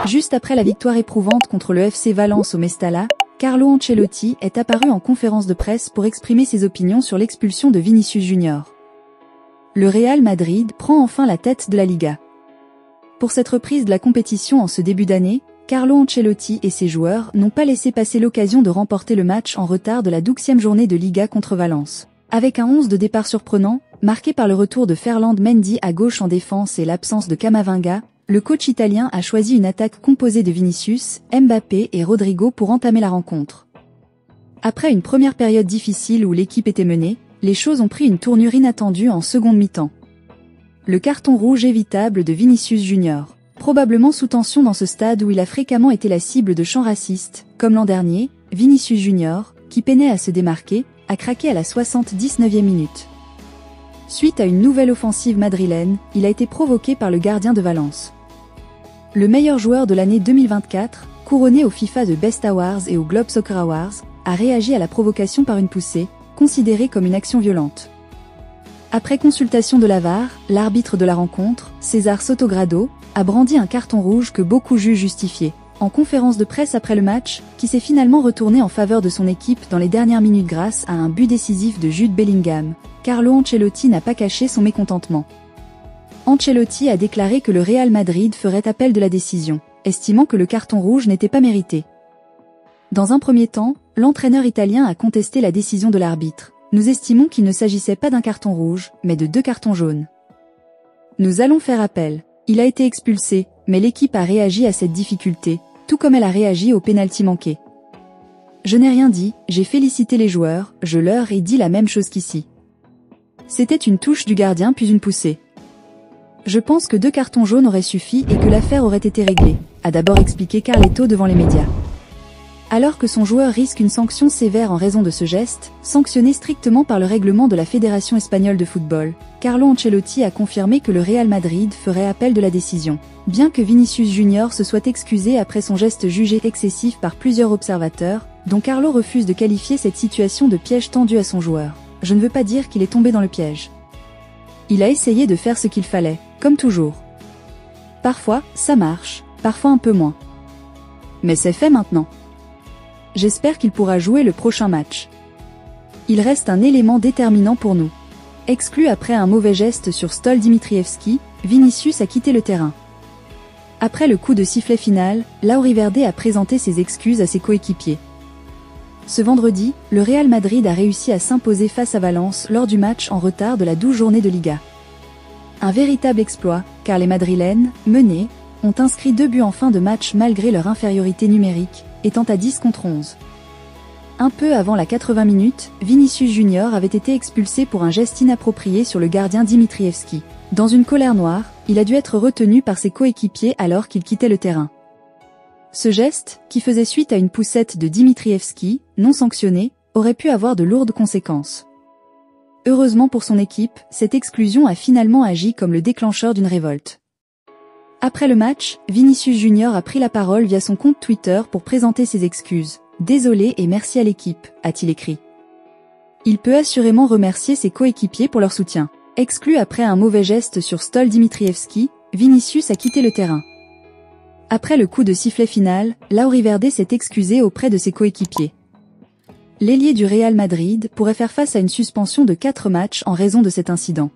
Juste après la victoire éprouvante contre le FC Valence au Mestalla, Carlo Ancelotti est apparu en conférence de presse pour exprimer ses opinions sur l'expulsion de Vinicius Junior. Le Real Madrid prend enfin la tête de la Liga. Pour cette reprise de la compétition en ce début d'année, Carlo Ancelotti et ses joueurs n'ont pas laissé passer l'occasion de remporter le match en retard de la 12e journée de Liga contre Valence. Avec un 11 de départ surprenant, marqué par le retour de Ferland Mendy à gauche en défense et l'absence de Camavinga, le coach italien a choisi une attaque composée de Vinicius, Mbappé et Rodrigo pour entamer la rencontre. Après une première période difficile où l'équipe était menée, les choses ont pris une tournure inattendue en seconde mi-temps. Le carton rouge évitable de Vinicius Junior. Probablement sous tension dans ce stade où il a fréquemment été la cible de chants racistes, comme l'an dernier, Vinicius Junior, qui peinait à se démarquer, a craqué à la 79e minute. Suite à une nouvelle offensive madrilène, il a été provoqué par le gardien de Valence. Le meilleur joueur de l'année 2024, couronné au FIFA The Best Awards et au Globe Soccer Awards, a réagi à la provocation par une poussée, considérée comme une action violente. Après consultation de la VAR, l'arbitre de la rencontre, César Sotogrado, a brandi un carton rouge que beaucoup jugent justifié. En conférence de presse après le match, qui s'est finalement retourné en faveur de son équipe dans les dernières minutes grâce à un but décisif de Jude Bellingham, Carlo Ancelotti n'a pas caché son mécontentement. Ancelotti a déclaré que le Real Madrid ferait appel de la décision, estimant que le carton rouge n'était pas mérité. Dans un premier temps, l'entraîneur italien a contesté la décision de l'arbitre. Nous estimons qu'il ne s'agissait pas d'un carton rouge, mais de 2 cartons jaunes. Nous allons faire appel. Il a été expulsé, mais l'équipe a réagi à cette difficulté, tout comme elle a réagi au pénalty manqué. Je n'ai rien dit, j'ai félicité les joueurs, je leur ai dit la même chose qu'ici. C'était une touche du gardien puis une poussée. Je pense que 2 cartons jaunes auraient suffi et que l'affaire aurait été réglée, a d'abord expliqué Carleto devant les médias. Alors que son joueur risque une sanction sévère en raison de ce geste, sanctionné strictement par le règlement de la Fédération espagnole de football, Carlo Ancelotti a confirmé que le Real Madrid ferait appel de la décision. Bien que Vinicius Junior se soit excusé après son geste jugé excessif par plusieurs observateurs, dont Carlo refuse de qualifier cette situation de piège tendu à son joueur. Je ne veux pas dire qu'il est tombé dans le piège. Il a essayé de faire ce qu'il fallait, comme toujours. Parfois, ça marche, parfois un peu moins. Mais c'est fait maintenant. J'espère qu'il pourra jouer le prochain match. Il reste un élément déterminant pour nous. Exclu après un mauvais geste sur Stol Dimitrievski, Vinicius a quitté le terrain. Après le coup de sifflet final, Lauriverde a présenté ses excuses à ses coéquipiers. Ce vendredi, le Real Madrid a réussi à s'imposer face à Valence lors du match en retard de la 12e journée de Liga. Un véritable exploit, car les Madrilènes, menés, ont inscrit 2 buts en fin de match malgré leur infériorité numérique, étant à 10 contre 11. Un peu avant la 80 minutes, Vinicius Junior avait été expulsé pour un geste inapproprié sur le gardien Dimitrievski. Dans une colère noire, il a dû être retenu par ses coéquipiers alors qu'il quittait le terrain. Ce geste, qui faisait suite à une poussette de Dimitrievski, non sanctionnée, aurait pu avoir de lourdes conséquences. Heureusement pour son équipe, cette exclusion a finalement agi comme le déclencheur d'une révolte. Après le match, Vinicius Junior a pris la parole via son compte Twitter pour présenter ses excuses. « Désolé et merci à l'équipe », a-t-il écrit. Il peut assurément remercier ses coéquipiers pour leur soutien. Exclu après un mauvais geste sur Stol Dimitrievski, Vinicius a quitté le terrain. Après le coup de sifflet final, Lauriverde s'est excusé auprès de ses coéquipiers. L'ailier du Real Madrid pourrait faire face à une suspension de 4 matchs en raison de cet incident.